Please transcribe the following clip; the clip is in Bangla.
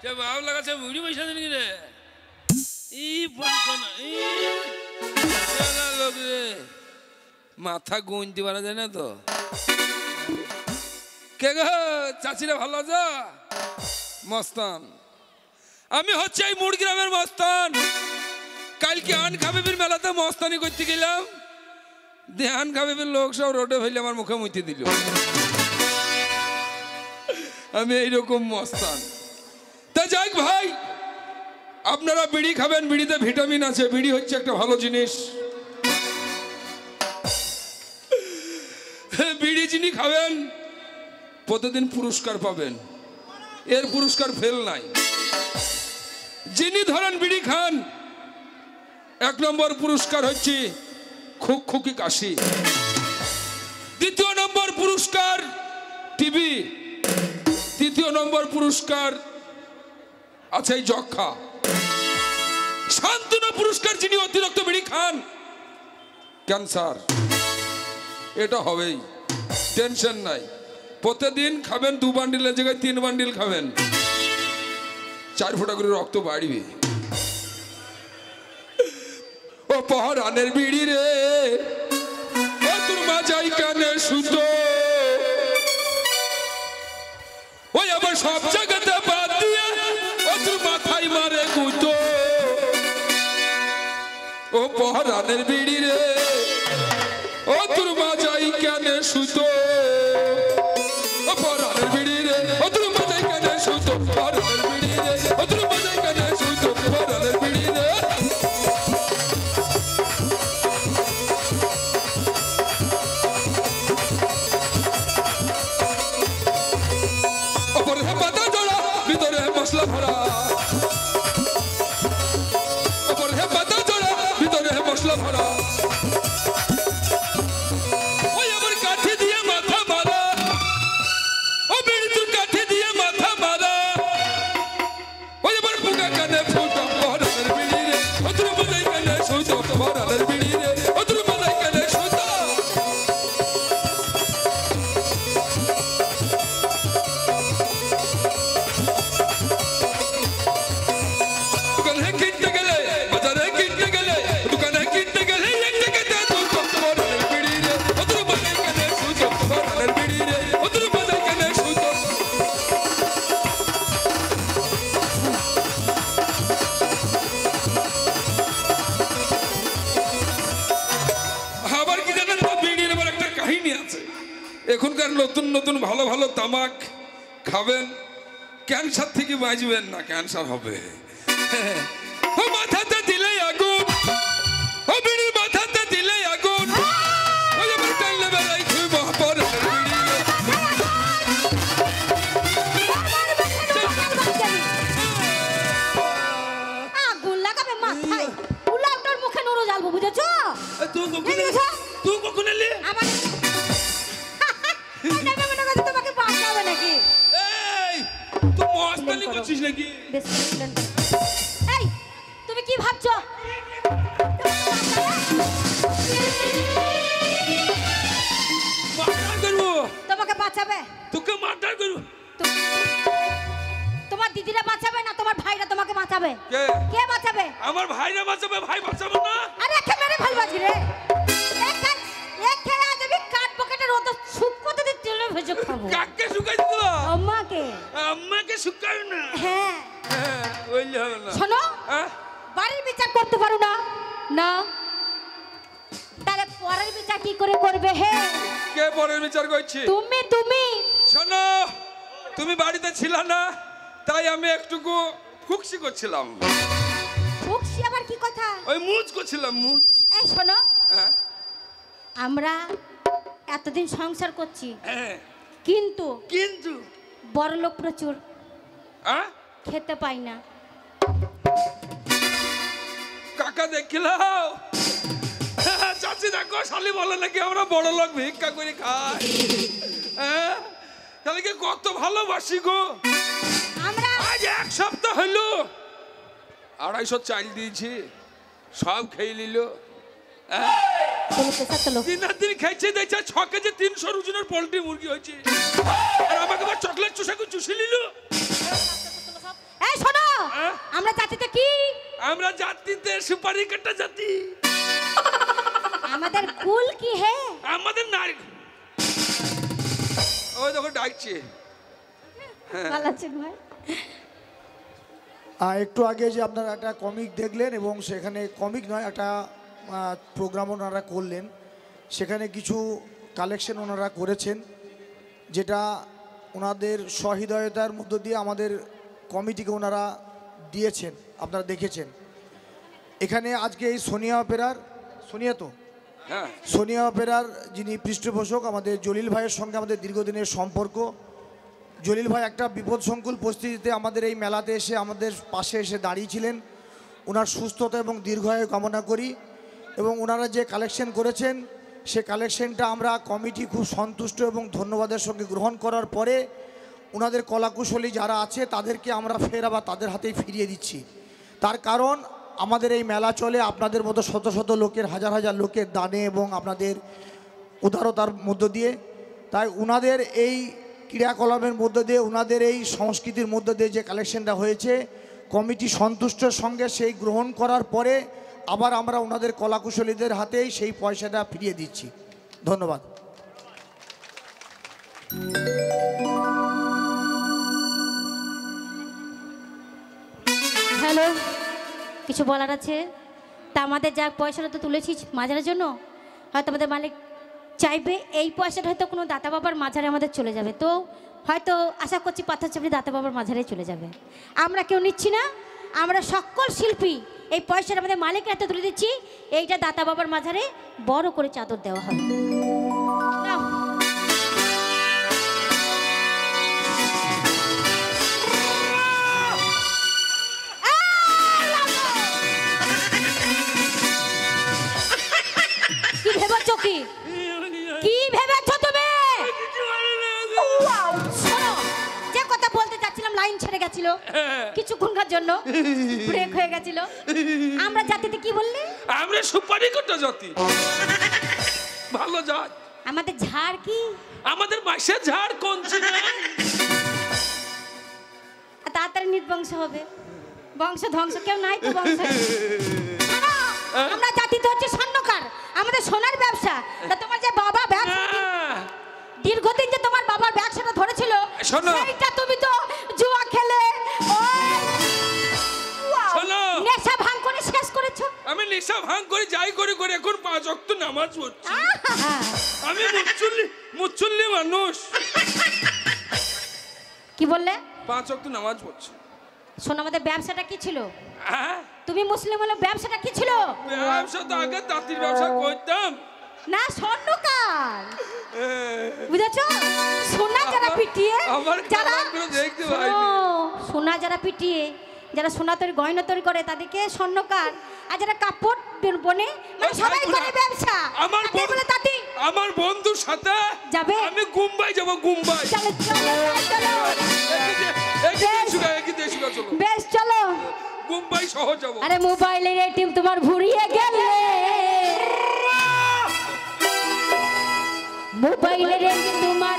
কে বাপ লাগাছে মুড়ি পয়সা দিন রে এই বলকনা এই না লোক রে মাথা গুনতে পারা যায় না তো কে গো চাচিরা ভালো আছো মস্তান আমি হচ্ছে এই মুড় গ্রামের মস্তান কালকে আন খাবিবির মেলাতে মস্তানি করতে গেলাম ধ্যান খাবিবির লোক সব রোডে ফেলে আমার মুখে মুইতে দিল আমি এইরকম মস্তান তা যাক ভাই আপনারা বিড়ি খাবেন বিড়িতে ভিটামিন আছে বিড়ি হচ্ছে একটা ভালো জিনিস বিড়ি যিনি খাবেন প্রতিদিন পুরস্কার পাবেন এর পুরস্কার ফেল নাই যিনি ধরেন বিড়ি খান 1 নম্বর পুরস্কার হচ্ছে খুকি কাশি 2য় নম্বর পুরস্কার টিবি 3য় নম্বর পুরস্কার আছে এই যক্ষা শান্তনু পুরস্কার যিনি অতিরিক্ত বিড়ি খান ক্যান্সার এটা হবেই টেনশন নাই প্রতিদিন খাবেন 2 বান্ডিলের জায়গায় 3 বান্ডিল খাবেন 4 ফোঁটা করে রক্ত বাড়বে ও পহরানের বিড়ি রে ও তোর মাজাই কানে সুতো ওই আবার সব জায়গাতে বাদ দিয়ে ও তোর মাথায় মারে কুতো ও পহরানের বিড়ি রে ও তোর মাজাই কানে সুতো ও পহরানের বিড়ি রে ও তোর মাজাই কানে সুতো পহরানের বিড়ি রে ও তোর মাজাই কানে সুতো পহরানের বিড়ি রে মশলা ভরা ওপরে হে পাতা জোড়া ভিতরে হে মশলা ভরা ওই আবার কাঠি দিয়ে মাথা মারা ও বিড়ি তুই কাঠি দিয়ে মাথা মারা ওই আবার বুকা কানে ফুটা পহরানের বিড়ি রে ও তোর বাজাই কানে সুতো পহরানের বিড়ি রে ও তোর বাজাই কানে সুতো এখনকার নতুন নতুন ভালো ভালো তামাক খাবেন ক্যান্সার থেকে বাঁচবেন না ক্যান্সার হবে ও মাথাতে দিলে আগুন ও বিড়ির মাথাতে দিলে আগুন ও যেমন টাইলে বেলায় খুব মহাপর আগুন লাগাবে মাথায় উল্লাটার মুখে নুরো জ্বালবো বুঝেছো তুই কখন এলি আমার তোমাকে বাঁচাবে নাকি এই তুই মস্তানি করছিস নাকি এই তুমি কি ভাবছো মার্ডার করব তোমাকে বাঁচাবে তোকে মার্ডার করব তোমার দিদিরা বাঁচাবে না তোমার ভাইরা তোমাকে বাঁচাবে কে কে বাঁচাবে আমার ভাইরা বাঁচাবে ভাই বাঁচাবে না আরে কে মেরে ভাই বাঁচি রে এক খেলা যদি কাট পকেটে রোদ শুকোতে দিতে তেলে ভেজে খাবো কাকে শুকাই দিল আম্মাকে শুকাই না হ্যাঁ ওইলে হবে না শোনো বাড়ির বিচার করতে পারো না না তাহলে পরের বিচার কি করে করবে হে কে পরের বিচার করছি তুমি শোনো তুমি বাড়িতে ছিল না তাই আমি একটুকু ফুকসি করছিলাম ফুকসি আবার কি কথা ওই মুজ করছিলাম মুজ এই শোনো আমরা এতদিন সংসার করছি কিন্তু বড় লোক প্রচুর খেতে পাই না কাকা দেখিলাও চাচি দেখো শালি বলে নাকি আমরা বড় লোক ভিক্ষা করে খাই তাহলে কি কত ভালোবাসি গো আমরা আজ 1 সপ্তাহ হলো 250 চাল দিয়েছি সব খেয়ে নিল দিন খাইছে দেখছে 6 কেজি 300 ওজনের পোল্ট্রি মুরগি হয়েছে আর আমাকে চকলেট চুষা করে চুষে নিল এই সুপারি কাটা জাতি। আমাদের কুল কি হে? আমাদের নারী। ওই দেখো ডাকছে। ভালো আছেন ভাই? একটু আগে যে আপনারা একটা কমিক দেখলেন এবং সেখানে কমিক নয় একটা প্রোগ্রাম ওনারা করলেন, সেখানে কিছু কালেকশন ওনারা করেছেন যেটা ওনাদের সহৃদয়তার মধ্য দিয়ে আমাদের কমিটিকে ওনারা দিয়েছেন, আপনারা দেখেছেন। এখানে আজকে এই সোনিয়া অপেরার, সোনিয়া তো হ্যাঁ, সোনিয়া অপেরার যিনি পৃষ্ঠপোষক আমাদের জলিল ভাইয়ের সঙ্গে আমাদের দীর্ঘদিনের সম্পর্ক। জলিল ভাই একটা বিপদসংকুল পরিস্থিতিতে আমাদের এই মেলাতে এসে আমাদের পাশে এসে দাঁড়িয়েছিলেন। ওনার সুস্থতা এবং দীর্ঘায়ু কামনা করি। এবং ওনারা যে কালেকশন করেছেন সে কালেকশনটা আমরা কমিটি খুব সন্তুষ্ট এবং ধন্যবাদের সঙ্গে গ্রহণ করার পরে ওনাদের কলাকুশলী যারা আছে তাদেরকে আমরা ফের আবার তাদের হাতেই ফিরিয়ে দিচ্ছি। তার কারণ আমাদের এই মেলা চলে আপনাদের মতো শত শত লোকের, হাজার হাজার লোকের দানে এবং আপনাদের উদারতার মধ্য দিয়ে। তাই ওনাদের এই ক্রিয়াকলাপের মধ্য দিয়ে, ওনাদের এই সংস্কৃতির মধ্য দিয়ে যে কালেকশনটা হয়েছে কমিটি সন্তুষ্টর সঙ্গে সেই গ্রহণ করার পরে আবার আমরা ওনাদের কলাকুশলীদের হাতেই সেই পয়সাটা ফিরিয়ে দিচ্ছি। ধন্যবাদ। হ্যালো, কিছু বলার আছে? তা আমাদের যা পয়সাটা তো তুলেছিস মাজারের জন্য, হয়তো আমাদের মালিক চাইবে এই পয়সাটা হয়তো কোনো দাতা বাবার মাঝারে আমাদের চলে যাবে। তো হয়তো আশা করছি পাথর চাপড়ি দাতা বাবার মাঝারে চলে যাবে। আমরা কেউ নিচ্ছি না, আমরা সকল শিল্পী এই পয়সাটা আমাদের মালিকের হাতে তুলে দিচ্ছি। এইটা দাতা বাবার মাঝারে বড় করে চাদর দেওয়া হবে। নাও। কি ভেবেছো? কি ভেবেছো তুমি? শোনো, যে কথা বলতে যাচ্ছিলাম লাইন ছেড়ে গেছিল কিছুক্ষণকার জন্য, ব্রেক হয়ে গেছিল। আমরা জাতিতে কি বললে? আমরা সুপারি কাটা জাতি। ভালো জাত। আমাদের ঝাড় কি? আমাদের মাসের ঝাড় কোন ছিল? তাড়াতাড়ি নির্বংশ হবে, বংশ ধ্বংস। কেউ নাই তো বংশ। আমরা জাতিতে হচ্ছে স্বর্ণকার, আমাদের সোনার ব্যবসা। তা তোমার যে বাবা ব্যবসা দীর্ঘদিন যে তোমার বাবার ব্যবসাটা ধরেছিল সেইটা তুমি তো জুয়া খেলে নেশা ভাঙ করে শেষ করেছো। আমি নেশা ভাঙ করে যাই করে করে এখন 5 ওয়াক্ত নামাজ পড়ছি। আমি মুসল্লি মানুষ। কি বললে? 5 ওয়াক্ত নামাজ পড়ছি। শোনো, আমাদের ব্যবসাটা কি ছিল? তুমি মুসলিম হলে ব্যবসাটা কি ছিল? ব্যবসা তো আগে তাঁতির ব্যবসা করতাম না, স্বর্ণকার। বুঝেছো? সোনা যারা পিটিয়ে, যারা সোনা যারা পিটিয়ে, যারা সোনা তৈরি গয়না তৈরি করে তাদেরকে স্বর্ণকার। আর যারা কাপড় বনে মানে সবাই করে ব্যবসা। আমার বন্ধুর সাথে যাবে, আমি মুম্বাই যাব। মুম্বাই চলো চলো চলো, বেশ চলো মুম্বাই শহর যাব। আরে মোবাইলের এটিএম তোমার ভুরিয়ে গেলে, মোবাইলের এটিএম তোমার